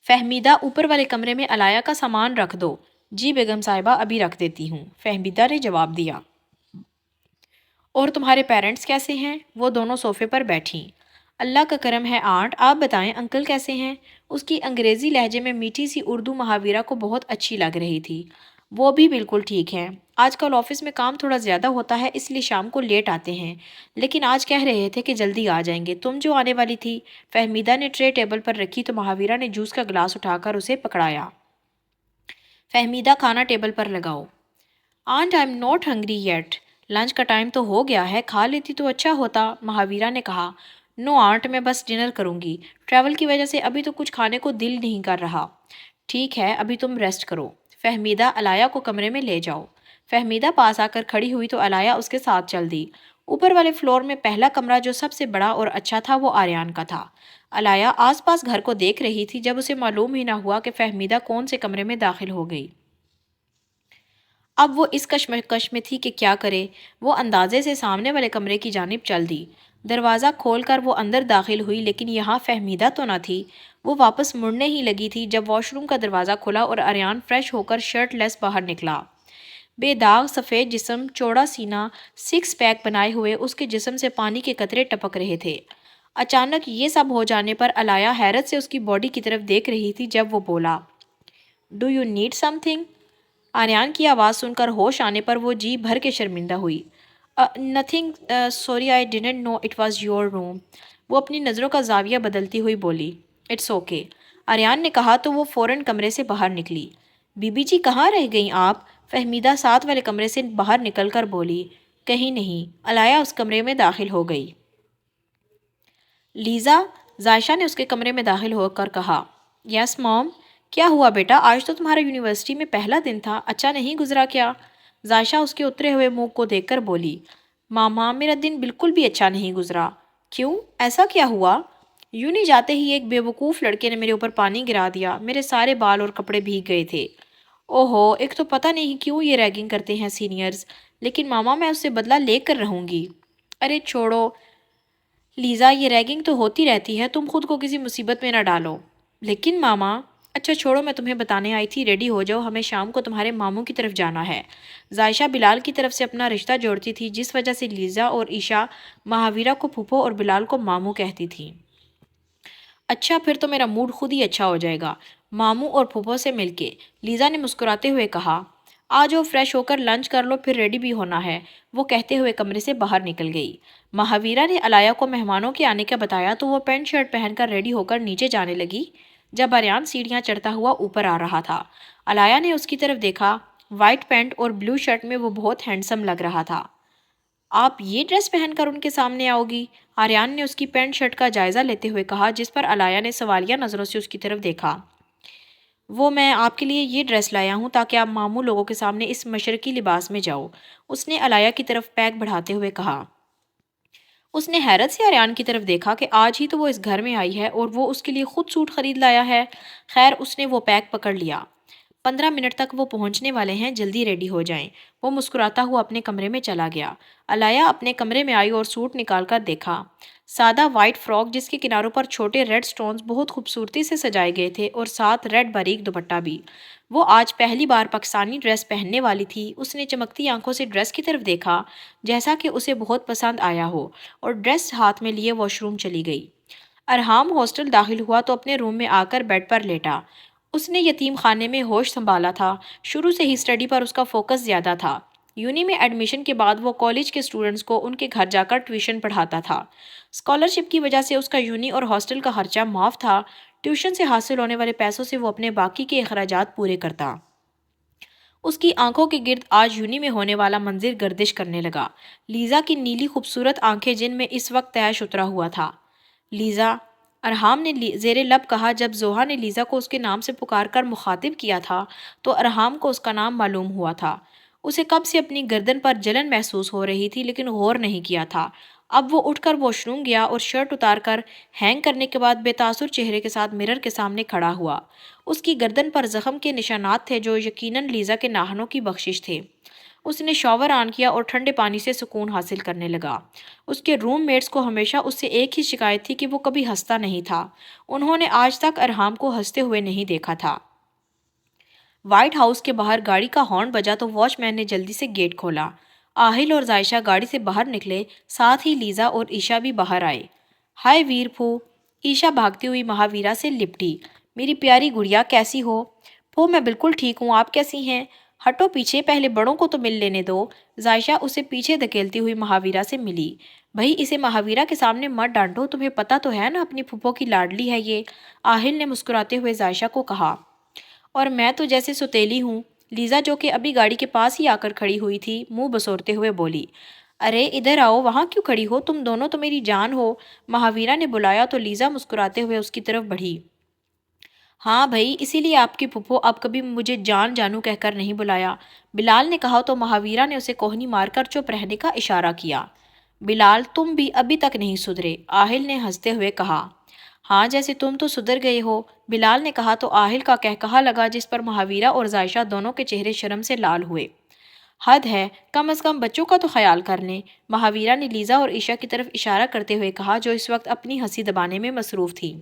فہمیدہ اوپر والے کمرے میں علایا کا سامان رکھ دو۔ جی بیگم صاحبہ ابھی رکھ دیتی ہوں، فہمیدہ نے جواب دیا۔ اور تمہارے پیرنٹس کیسے ہیں؟ وہ دونوں صوفے پر بیٹھیں۔ اللہ کا کرم ہے آنٹ، آپ بتائیں انکل کیسے ہیں؟ اس کی انگریزی لہجے میں میٹھی سی اردو مہاورہ کو بہت اچھی لگ رہی تھی۔ وہ بھی بالکل ٹھیک ہیں۔ آج کل آفس میں کام تھوڑا زیادہ ہوتا ہے اس لیے شام کو لیٹ آتے ہیں، لیکن آج کہہ رہے تھے کہ جلدی آ جائیں گے۔ تم جو آنے والی تھی؟ فہمیدہ نے ٹرے ٹیبل پر رکھی تو مہاورہ نے جوس کا گلاس اٹھا کر اسے پکڑایا۔ فہمیدہ کھانا ٹیبل پر لگاؤ۔ Aunt I am not hungry yet, lunch کا ٹائم تو ہو گیا ہے، کھا لیتی تو اچھا ہوتا، مہاورہ نے کہا۔ نو آنٹ، میں بس ڈنر کروں گی، ٹریول کی وجہ سے ابھی تو کچھ کھانے کو دل نہیں کر رہا۔ ٹھیک ہے ابھی تم ریسٹ کرو، فہمیدہ علایا کو کمرے میں لے جاؤ۔ فہمیدہ پاس آ کر کھڑی ہوئی تو علایا اس کے ساتھ چل دی۔ اوپر والے فلور میں پہلا کمرہ جو سب سے بڑا اور اچھا تھا وہ آریان کا تھا۔ علایا آس پاس گھر کو دیکھ رہی تھی جب اسے معلوم ہی نہ ہوا کہ فہمیدہ کون سے کمرے میں داخل ہو گئی۔ اب وہ اس کشمکش میں تھی کہ کیا کرے۔ وہ اندازے سے سامنے والے کمرے کی جانب چل دی۔ دروازہ کھول کر وہ اندر داخل ہوئی لیکن یہاں فہمیدہ تو نہ تھی۔ وہ واپس مڑنے ہی لگی تھی جب واش روم کا دروازہ کھلا اور آریان فریش ہو کر شرٹ لیس باہر نکلا۔ بے داغ سفید جسم، چوڑا سینہ، سکس پیک بنائے ہوئے، اس کے جسم سے پانی کے قطرے ٹپک رہے تھے۔ اچانک یہ سب ہو جانے پر علایا حیرت سے اس کی باڈی کی طرف دیکھ رہی تھی جب وہ بولا، do you need some thing? Aryan کی آواز سن کر ہوش آنے پر وہ جی بھر کے شرمندہ ہوئی۔ Nothing, sorry I didn't know it was your room. وہ اپنی نظروں کا زاویہ بدلتی ہوئی بولی۔ اٹس اوکے، آریان نے کہا تو وہ فوراً کمرے سے باہر نکلی۔ بی بی جی کہاں رہ گئیں آپ؟ فہمیدہ ساتھ والے کمرے سے باہر نکل کر بولی۔ کہیں نہیں، علایا اس کمرے میں داخل ہو گئی۔ لیزا، ذائشہ نے اس کے کمرے میں داخل ہو کر کہا۔ یس موم، کیا ہوا بیٹا؟ آج تو تمہارا یونیورسٹی میں پہلا دن تھا، اچھا نہیں گزرا کیا؟ ذائشہ اس کے اترے ہوئے منہ کو دیکھ کر بولی۔ ماما میرا دن بالکل بھی اچھا نہیں گزرا۔ کیوں؟ ایسا کیا ہوا؟ یوں نہیں جاتے ہی ایک بے وقوف لڑکے نے میرے اوپر پانی گرا دیا، میرے سارے بال اور کپڑے بھیگ گئے تھے۔ اوہو، ایک تو پتہ نہیں کیوں یہ ریگنگ کرتے ہیں سینئرز، لیکن ماما میں اس سے بدلہ لے کر رہوں گی۔ ارے چھوڑو لیزا، یہ ریگنگ تو ہوتی رہتی ہے، تم خود کو کسی مصیبت میں نہ ڈالو۔ لیکن ماما، اچھا چھوڑو میں تمہیں بتانے آئی تھی، ریڈی ہو جاؤ، ہمیں شام کو تمہارے ماموں کی طرف جانا ہے۔ ذائشہ بلال کی طرف سے اپنا رشتہ جوڑتی تھی جس وجہ سے لیزا اور عشا مہاورہ کو پھوپھو اور بلال کو ماموں کہتی تھیں۔ اچھا پھر تو میرا موڈ خود ہی اچھا ہو جائے گا ماموں اور پھوپھو سے مل کے، لیزا نے مسکراتے ہوئے کہا۔ آ جاؤ فریش ہو کر لنچ کر لو، پھر ریڈی بھی ہونا ہے، وہ کہتے ہوئے کمرے سے باہر نکل گئی۔ مہاورہ نے علایا کو مہمانوں کے آنے کا بتایا تو وہ پینٹ شرٹ پہن کر ریڈی ہو کر نیچے جانے لگی جب آریان سیڑھیاں چڑھتا ہوا اوپر آ رہا تھا۔ علایا نے اس کی طرف دیکھا، وائٹ پینٹ اور بلو شرٹ میں وہ بہت ہینڈسم لگ رہا تھا۔ آپ یہ ڈریس پہن کر ان کے سامنے آؤ گی؟ آریان نے اس کی پینٹ شرٹ کا جائزہ لیتے ہوئے کہا جس پر علایا نے سوالیہ نظروں سے اس کی طرف دیکھا۔ وہ میں آپ کے لیے یہ ڈریس لایا ہوں تاکہ آپ ماموں لوگوں کے سامنے اس مشرقی لباس میں جاؤ، اس نے علایا کی طرف پیک بڑھاتے ہوئے کہا۔ اس نے حیرت سے آریان کی طرف دیکھا کہ آج ہی تو وہ اس گھر میں آئی ہے اور وہ اس کے لیے خود سوٹ خرید لایا ہے۔ خیر اس نے وہ پیک پکڑ لیا۔ 15 منٹ تک وہ پہنچنے والے ہیں، جلدی ریڈی ہو جائیں۔ وہ مسکراتا ہوا اپنے کمرے میں چلا گیا۔ علایا اپنے کمرے میں آئی اور سوٹ نکال کر دیکھا۔ سادہ وائٹ فراک جس کے کناروں پر چھوٹے ریڈ سٹونز بہت خوبصورتی سے سجائے گئے تھے اور ساتھ ریڈ باریک دوپٹہ بھی۔ وہ آج پہلی بار پاکستانی ڈریس پہننے والی تھی۔ اس نے چمکتی آنکھوں سے ڈریس کی طرف دیکھا جیسا کہ اسے بہت پسند آیا ہو اور ڈریس ہاتھ میں لیے واش روم چلی گئی۔ ارحام ہاسٹل داخل ہوا تو اپنے روم میں آ کر بیڈ پر لیٹا۔ اس نے یتیم خانے میں ہوش سنبھالا تھا، شروع سے ہی اسٹڈی پر اس کا فوکس زیادہ تھا۔ یونی میں ایڈمیشن کے بعد وہ کالج کے اسٹوڈنٹس کو ان کے گھر جا کر ٹیوشن پڑھاتا تھا۔ اسکالرشپ کی وجہ سے اس کا یونی اور ہاسٹل کا خرچہ معاف تھا۔ ٹیوشن سے حاصل ہونے والے پیسوں سے وہ اپنے باقی کے اخراجات پورے کرتا۔ اس کی آنکھوں کے گرد آج یونی میں ہونے والا منظر گردش کرنے لگا۔ لیزا کی نیلی خوبصورت آنکھیں جن میں اس وقت طیش اترا ہوا تھا۔ لیزا، ارحام نے زیر لب کہا جب زوہا نے لیزا کو اس کے نام سے پکار کر مخاطب کیا تھا تو ارحام کو اس کا نام معلوم ہوا تھا۔ اسے کب سے اپنی گردن پر جلن محسوس ہو رہی تھی لیکن غور نہیں کیا تھا۔ اب وہ اٹھ کر واش روم گیا اور شرٹ اتار کر ہینگ کرنے کے بعد بے تاثر چہرے کے ساتھ مرر کے سامنے کھڑا ہوا۔ اس کی گردن پر زخم کے نشانات تھے جو یقیناً لیزا کے ناخنوں کی بخشش تھے۔ اس نے شاور آن کیا اور ٹھنڈے پانی سے سکون حاصل کرنے لگا۔ اس کے روم میٹس کو ہمیشہ اس سے ایک ہی شکایت تھی کہ وہ کبھی ہنستا نہیں تھا۔ انہوں نے آج تک ارحام کو ہنستے ہوئے نہیں دیکھا تھا۔ وائٹ ہاؤس کے باہر گاڑی کا ہارن بجا تو واچ مین نے جلدی سے گیٹ کھولا۔ آہل اور زائشہ گاڑی سے باہر نکلے، ساتھ ہی لیزا اور عیشا بھی باہر آئے۔ ہائے ویر پھو، عیشا بھاگتی ہوئی مہاویرا سے لپٹی۔ میری پیاری گڑیا کیسی ہو؟ پھو میں بالکل ٹھیک ہوں، آپ کیسی ہیں؟ ہٹو پیچھے، پہلے بڑوں کو تو مل لینے دو۔ زائشہ اسے پیچھے دھکیلتی ہوئی مہاویرا سے ملی۔ بھئی اسے مہاویرا کے سامنے مت ڈانٹو، تمہیں پتہ تو ہے نا اپنی پھپھو کی لاڈلی ہے یہ، آہل نے مسکراتے ہوئے زائشہ کو کہا۔ اور میں تو جیسے سوتیلی ہوں، لیزا جو کہ ابھی گاڑی کے پاس ہی آ کر کھڑی ہوئی تھی منہ بسورتے ہوئے بولی۔ ارے ادھر آؤ، وہاں کیوں کھڑی ہو؟ تم دونوں تو میری جان ہو، مہاویرا نے بلایا تو لیزا مسکراتے ہوئے اس کی طرف بڑھی۔ ہاں بھائی، اسی لیے آپ کی پھپھو اب کبھی مجھے جان جانو کہہ کر نہیں بلایا، بلال نے کہا تو مہاویرا نے اسے کوہنی مار کر چپ رہنے کا اشارہ کیا۔ بلال تم بھی ابھی تک نہیں سدھرے، آہل نے ہنستے ہوئے کہا۔ ہاں جیسے تم تو سدھر گئے ہو، بلال نے کہا تو آہل کا کہا لگا جس پر مہاویرا اور زائشہ دونوں کے چہرے شرم سے لال ہوئے۔ حد ہے، کم از کم بچوں کا تو خیال کر لیں، مہاویرا نے لیزا اور عیشا کی طرف اشارہ کرتے ہوئے کہا جو اس وقت اپنی ہنسی دبانے میں مصروف تھی۔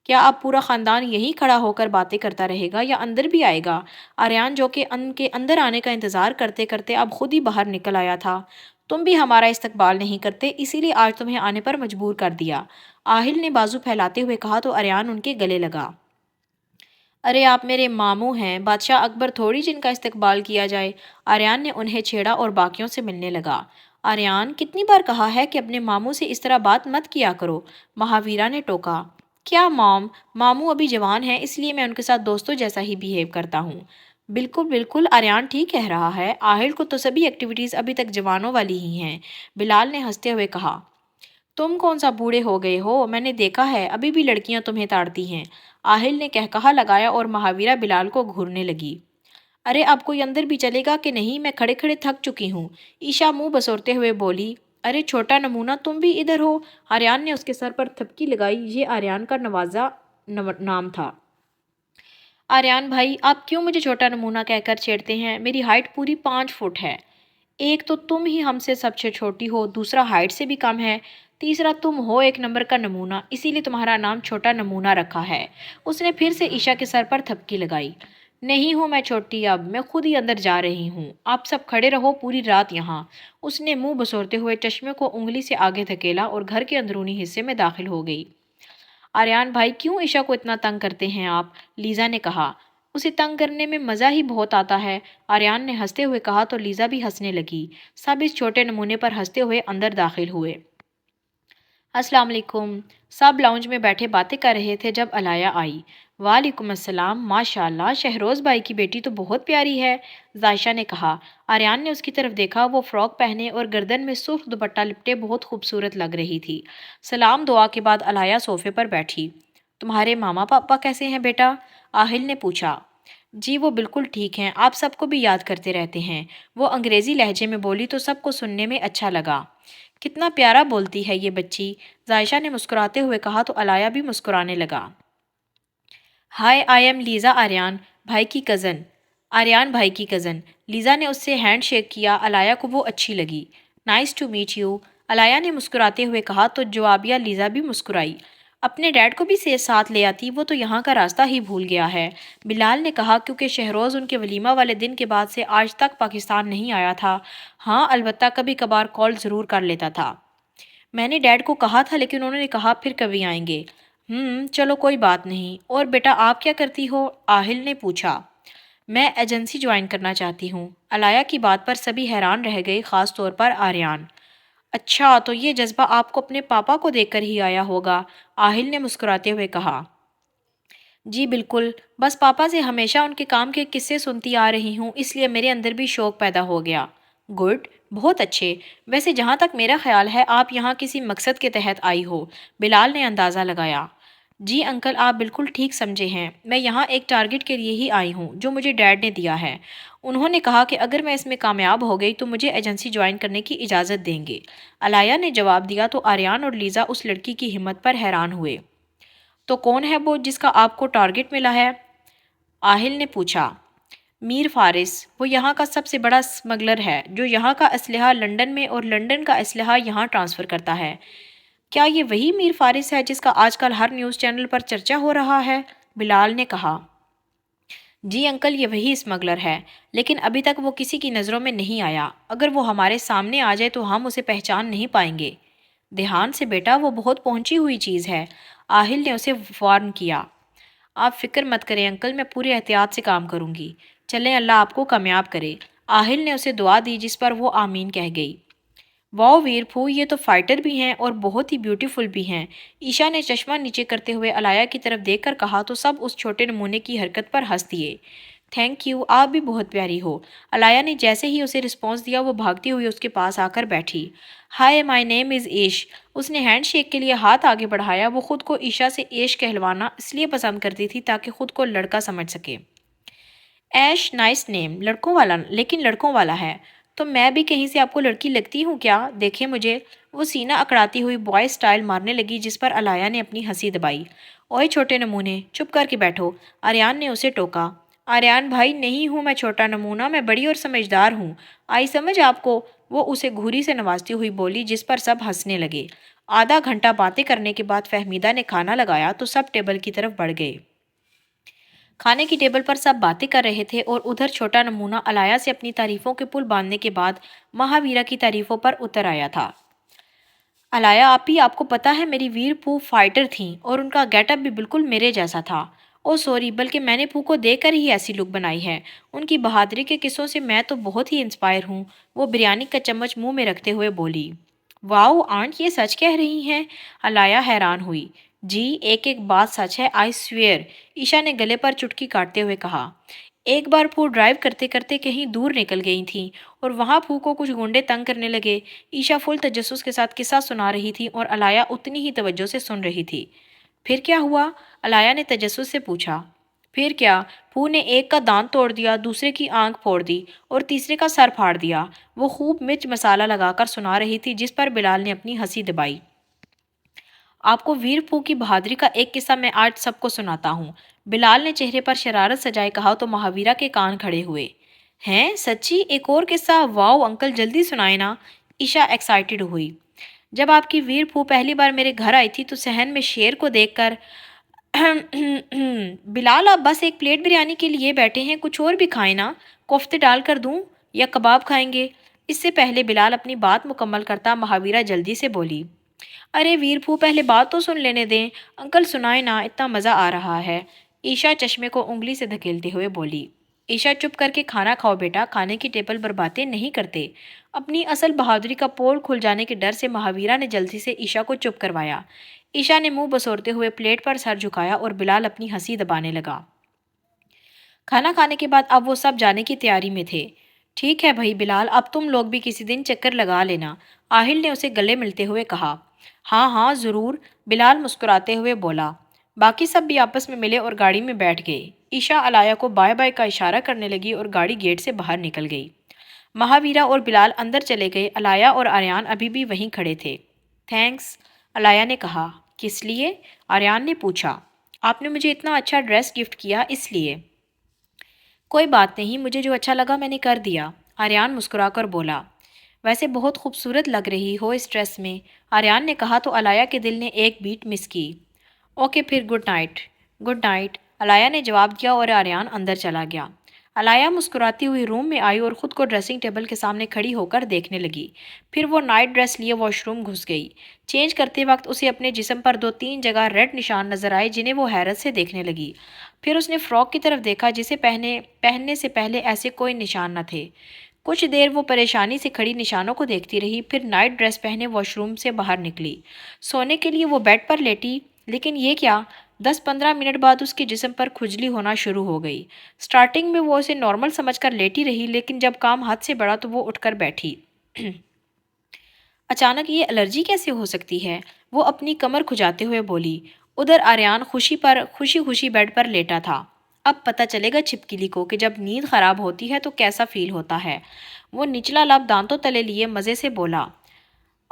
کیا اب پورا خاندان یہیں کھڑا ہو کر باتیں کرتا رہے گا یا اندر بھی آئے گا؟ آریان جو کہ ان کے اندر آنے کا انتظار کرتے کرتے اب خود ہی باہر نکل آیا تھا۔ تم بھی ہمارا استقبال نہیں کرتے، اسی لیے آج تمہیں آنے پر مجبور کر دیا، آہل نے بازو پھیلاتے ہوئے کہا تو آریان ان کے گلے لگا۔ ارے آپ میرے ماموں ہیں، بادشاہ اکبر تھوڑی جن کا استقبال کیا جائے، آریان نے انہیں چھیڑا اور باقیوں سے ملنے لگا۔ آریان کتنی بار کہا ہے کہ اپنے ماموں سے اس طرح بات مت کیا کرو، مہاویرا نے ٹوکا۔ کیا مام، ماموں ابھی جوان ہیں اس لیے میں ان کے ساتھ دوستوں جیسا ہی بیہیو کرتا ہوں۔ بالکل بالکل، آریان ٹھیک کہہ رہا ہے، آہل کو تو سبھی ایکٹیویٹیز ابھی تک جوانوں والی ہی ہیں، بلال نے ہنستے ہوئے کہا۔ تم کون سا بوڑھے ہو گئے ہو، میں نے دیکھا ہے ابھی بھی لڑکیاں تمہیں تاڑتی ہیں، آہل نے کہا لگایا اور مہاویرا بلال کو گھورنے لگی۔ ارے اب کوئی اندر بھی چلے گا کہ نہیں، میں کھڑے کھڑے تھک چکی ہوں، عیشا منہ بسورتے ہوئے بولی۔ ارے چھوٹا نمونہ تم بھی ادھر ہو، آریان نے اس کے سر پر تھپکی لگائی، یہ آریان کا نوازا نام تھا۔ آریان بھائی آپ کیوں مجھے چھوٹا نمونہ کہہ کر چھیڑتے ہیں، میری ہائٹ پوری 5 فٹ ہے، ایک تو تم ہی ہم سے سب سے چھوٹی ہو، دوسرا ہائٹ سے بھی کم ہے، تیسرا تم ہو ایک نمبر کا نمونہ، اسی لیے تمہارا نام چھوٹا نمونہ رکھا ہے، اس نے پھر سے عیشا کے سر پر تھپکی لگائی۔ نہیں ہوں میں چھوٹی، اب میں خود ہی اندر جا رہی ہوں، آپ سب کھڑے رہو پوری رات یہاں، اس نے منہ بسورتے ہوئے چشمے کو انگلی سے آگے دھکیلا اور گھر کے اندرونی حصے میں داخل ہو گئی۔ آریان بھائی کیوں عیشا کو اتنا تنگ کرتے ہیں آپ، لیزا نے کہا۔ اسے تنگ کرنے میں مزہ ہی بہت آتا ہے، آریان نے ہنستے ہوئے کہا تو لیزا بھی ہنسنے لگی، سب اس چھوٹے نمونے پر ہنستے ہوئے اندر داخل ہوئے۔ السلام علیکم، سب لاؤنج میں بیٹھے باتیں کر رہے تھے جب علایا آئی۔ وعلیکم السلام، ماشاءاللہ شہروز بھائی کی بیٹی تو بہت پیاری ہے، زائشہ نے کہا۔ آریان نے اس کی طرف دیکھا، وہ فراک پہنے اور گردن میں سرخ دوپٹہ لپٹے بہت خوبصورت لگ رہی تھی۔ سلام دعا کے بعد علایا صوفے پر بیٹھی۔ تمہارے ماما پاپا کیسے ہیں بیٹا، آہل نے پوچھا۔ جی وہ بالکل ٹھیک ہیں، آپ سب کو بھی یاد کرتے رہتے ہیں، وہ انگریزی لہجے میں بولی تو سب کو سننے میں اچھا لگا۔ کتنا پیارا بولتی ہے یہ بچی، زائشہ نے مسکراتے ہوئے کہا تو علایا بھی مسکرانے لگا۔ ہائے آئی ایم لیزا، آریان بھائی کی کزن، آریان بھائی کی کزن، لیزا نے اس سے ہینڈ شیک کیا، علایا کو وہ اچھی لگی۔ نائس ٹو میٹ یو، علایا نے مسکراتے ہوئے کہا تو جوابیہ لیزا بھی مسکرائی۔ اپنے ڈیڈ کو بھی ساتھ لے آتی، وہ تو یہاں کا راستہ ہی بھول گیا ہے، بلال نے کہا کیونکہ شہروز ان کے ولیمہ والے دن کے بعد سے آج تک پاکستان نہیں آیا تھا۔ ہاں البتہ کبھی کبھار کال ضرور کر لیتا تھا۔ میں نے ڈیڈ کو کہا تھا لیکن انہوں نے کہا پھر کبھی آئیں گے۔ چلو کوئی بات نہیں، اور بیٹا آپ کیا کرتی ہو، آہل نے پوچھا۔ میں ایجنسی جوائن کرنا چاہتی ہوں، علایا کی بات پر سبھی حیران رہ گئے، خاص طور پر آریان۔ اچھا تو یہ جذبہ آپ کو اپنے پاپا کو دیکھ کر ہی آیا ہوگا، آہل نے مسکراتے ہوئے کہا۔ جی بالکل، بس پاپا سے ہمیشہ ان کے کام کے قصے سنتی آ رہی ہوں، اس لیے میرے اندر بھی شوق پیدا ہو گیا۔ گڈ، بہت اچھے، ویسے جہاں تک میرا خیال ہے آپ یہاں کسی مقصد کے تحت آئی ہو، بلال نے اندازہ لگایا۔ جی انکل آپ بالکل ٹھیک سمجھے ہیں، میں یہاں ایک ٹارگٹ کے لیے ہی آئی ہوں جو مجھے ڈیڈ نے دیا ہے، انہوں نے کہا کہ اگر میں اس میں کامیاب ہو گئی تو مجھے ایجنسی جوائن کرنے کی اجازت دیں گے، علایا نے جواب دیا تو آریان اور لیزا اس لڑکی کی ہمت پر حیران ہوئے۔ تو کون ہے وہ جس کا آپ کو ٹارگٹ ملا ہے، آہل نے پوچھا۔ میر فارس، وہ یہاں کا سب سے بڑا اسمگلر ہے جو یہاں کا اسلحہ لنڈن میں اور لنڈن کا اسلحہ یہاں ٹرانسفر کرتا ہے۔ کیا یہ وہی میر فارس ہے جس کا آج کل ہر نیوز چینل پر چرچا ہو رہا ہے؟ بلال نے کہا۔ جی انکل، یہ وہی اسمگلر ہے، لیکن ابھی تک وہ کسی کی نظروں میں نہیں آیا۔ اگر وہ ہمارے سامنے آ جائے تو ہم اسے پہچان نہیں پائیں گے۔ دھیان سے بیٹا، وہ بہت پہنچی ہوئی چیز ہے، آہل نے اسے وارن کیا۔ آپ فکر مت کریں انکل، میں پوری احتیاط سے کام کروں گی۔ چلیں، اللہ آپ کو کامیاب کرے۔ آہل نے اسے دعا دی جس پر وہ آمین کہہ گئی۔ واؤ ویر پھو، یہ تو فائٹر بھی ہیں اور بہت ہی بیوٹیفل بھی ہیں۔ عشا نے چشمہ نیچے کرتے ہوئے علایا کی طرف دیکھ کر کہا تو سب اس چھوٹے نمونے کی حرکت پر ہنس دیے۔ تھینک یو، آپ بھی بہت پیاری ہو۔ علایا نے جیسے ہی اسے رسپانس دیا وہ بھاگتی ہوئی اس کے پاس آ کر بیٹھی۔ ہائے، مائی نیم از ایش۔ اس نے ہینڈ شیک کے لیے ہاتھ آگے بڑھایا۔ وہ خود کو عشا سے ایش کہلوانا اس لیے پسند کرتی تھی تاکہ خود کو لڑکا سمجھ سکے۔ ایش نائس نیم، لڑکوں والا، لیکن لڑکوں والا ہے۔ تو میں بھی کہیں سے آپ کو لڑکی لگتی ہوں کیا؟ دیکھیں مجھے۔ وہ سینہ اکڑاتی ہوئی بوائے سٹائل مارنے لگی جس پر علایا نے اپنی ہنسی دبائی۔ اوئے چھوٹے نمونے، چپ کر کے بیٹھو، آریان نے اسے ٹوکا۔ آریان بھائی، نہیں ہوں میں چھوٹا نمونہ، میں بڑی اور سمجھدار ہوں، آئی سمجھ آپ کو؟ وہ اسے گھوری سے نوازتی ہوئی بولی جس پر سب ہنسنے لگے۔ آدھا گھنٹہ باتیں کرنے کے بعد فہمیدہ نے کھانا لگایا تو سب ٹیبل کی طرف بڑھ گئے۔ کھانے کی ٹیبل پر سب باتیں کر رہے تھے اور ادھر چھوٹا نمونہ علایا سے اپنی تعریفوں کے پل باندھنے کے بعد مہاویرا کی تعریفوں پر اتر آیا تھا۔ علایا آپی، آپ کو پتہ ہے میری ویر پھو فائٹر تھیں اور ان کا گیٹ اپ بھی بالکل میرے جیسا تھا۔ او سوری، بلکہ میں نے پھو کو دیکھ کر ہی ایسی لک بنائی ہے۔ ان کی بہادری کے قصوں سے میں تو بہت ہی انسپائر ہوں۔ وہ بریانی کا چمچ منہ میں رکھتے ہوئے بولی۔ واؤ آنٹ، یہ سچ کہہ رہی ہیں؟ علایا حیران ہوئی۔ جی، ایک ایک بات سچ ہے، آئی سویئر، عشا نے گلے پر چٹکی کاٹتے ہوئے کہا۔ ایک بار پھو ڈرائیو کرتے کرتے کہیں دور نکل گئی تھیں اور وہاں پھو کو کچھ گنڈے تنگ کرنے لگے۔ عشا فل تجسس کے ساتھ قصہ سنا رہی تھی اور علایا اتنی ہی توجہ سے سن رہی تھی۔ پھر کیا ہوا؟ علایا نے تجسس سے پوچھا۔ پھر کیا، پھو نے ایک کا دانت توڑ دیا، دوسرے کی آنکھ پھوڑ دی اور تیسرے کا سر پھاڑ دیا۔ وہ خوب مرچ مسالہ لگا کر سنا رہی تھی جس پر بلال نے اپنی ہنسی دبائی۔ آپ کو ویر پھو کی بہادری کا ایک قصہ میں آج سب کو سناتا ہوں، بلال نے چہرے پر شرارت سجائے کہا تو مہاویرا کے کان کھڑے ہوئے۔ ہیں سچی؟ ایک اور قصہ؟ واؤ انکل، جلدی سنائے نا۔ عشا ایکسائٹڈ ہوئی۔ جب آپ کی ویر پھو پہلی بار میرے گھر آئی تھی تو صحن میں شیر کو دیکھ کر بلال، آپ بس ایک پلیٹ بریانی کے لیے بیٹھے ہیں، کچھ اور بھی کھائیں نا، کوفتے ڈال کر دوں یا کباب کھائیں گے؟ اس سے پہلے بلال اپنی بات مکمل کرتا مہاویرا جلدی سے بولی۔ ارے ویر پھو، پہلے بات تو سن لینے دیں، انکل سنائے نا، اتنا مزہ آ رہا ہے۔ عشا چشمے کو انگلی سے دھکیلتے ہوئے بولی۔ عشا چپ کر کے کھانا کھاؤ بیٹا، کھانے کی ٹیبل پر باتیں نہیں کرتے۔ اپنی اصل بہادری کا پول کھل جانے کے ڈر سے مہاویرا نے جلدی سے عشا کو چپ کروایا۔ عشا نے منہ بسورتے ہوئے پلیٹ پر سر جھکایا اور بلال اپنی ہنسی دبانے لگا۔ کھانا کھانے کے بعد اب وہ سب جانے کی تیاری میں تھے۔ ٹھیک ہے بھائی بلال، اب تم لوگ بھی کسی دن چکر لگا لینا، آہل نے اسے گلے ملتے ہوئے کہا۔ ہاں ہاں ضرور، بلال مسکراتے ہوئے بولا۔ باقی سب بھی آپس میں ملے اور گاڑی میں بیٹھ گئے۔ عشا علایا کو بائے بائے کا اشارہ کرنے لگی اور گاڑی گیٹ سے باہر نکل گئی۔ مہاویرا اور بلال اندر چلے گئے، علایا اور آریان ابھی بھی وہیں کھڑے تھے۔ تھینکس، علایا نے کہا۔ کس لیے؟ آریان نے پوچھا۔ آپ نے مجھے اتنا اچھا ڈریس گفٹ کیا، اس لیے۔ کوئی بات نہیں، مجھے جو اچھا لگا میں نے کر دیا، آریان مسکرا کر بولا۔ ویسے بہت خوبصورت لگ رہی ہو اس ڈریس میں، آریان نے کہا تو علایا کے دل نے ایک بیٹ مس کی۔ اوکے پھر گڈ نائٹ۔ گڈ نائٹ، علایا نے جواب دیا اور آریان اندر چلا گیا۔ علایا مسکراتی ہوئی روم میں آئی اور خود کو ڈریسنگ ٹیبل کے سامنے کھڑی ہو کر دیکھنے لگی۔ پھر وہ نائٹ ڈریس لیے واش روم گھس گئی۔ چینج کرتے وقت اسے اپنے جسم پر 2-3 جگہ ریڈ نشان نظر آئے جنہیں وہ حیرت سے دیکھنے لگی۔ پھر اس نے فراک کی طرف دیکھا جسے پہننے سے پہلے ایسے کوئی نشان نہ تھے۔ کچھ دیر وہ پریشانی سے کھڑی نشانوں کو دیکھتی رہی، پھر نائٹ ڈریس پہنے واش روم سے باہر نکلی۔ سونے کے لیے وہ بیڈ پر لیٹی، لیکن یہ کیا، 10-15 منٹ بعد اس کے جسم پر کھجلی ہونا شروع ہو گئی۔ سٹارٹنگ میں وہ اسے نارمل سمجھ کر لیٹی رہی، لیکن جب کام حد سے بڑھا تو وہ اٹھ کر بیٹھی۔ اچانک یہ الرجی کیسے ہو سکتی ہے؟ وہ اپنی کمر کھجاتے ہوئے بولی۔ ادھر آریان خوشی بیڈ پر لیٹا تھا۔ اب پتہ چلے گا چھپکلی کو کہ جب نیند خراب ہوتی ہے تو کیسا فیل ہوتا ہے۔ وہ نچلا لب دانتوں تلے لیے مزے سے بولا۔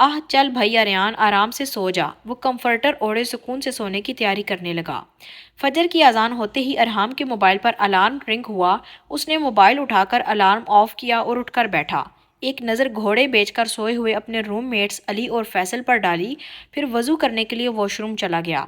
آہ چل بھائی ریان آرام سے سو جا۔ وہ کمفرٹر اوڑھے سکون سے سونے کی تیاری کرنے لگا۔ فجر کی اذان ہوتے ہی ارحام کے موبائل پر الارم رنگ ہوا۔ اس نے موبائل اٹھا کر الارم آف کیا اور اٹھ کر بیٹھا۔ ایک نظر گھوڑے بیچ کر سوئے ہوئے اپنے روم میٹس علی اور فیصل پر ڈالی، پھر وضو کرنے کے لیے واش روم چلا گیا۔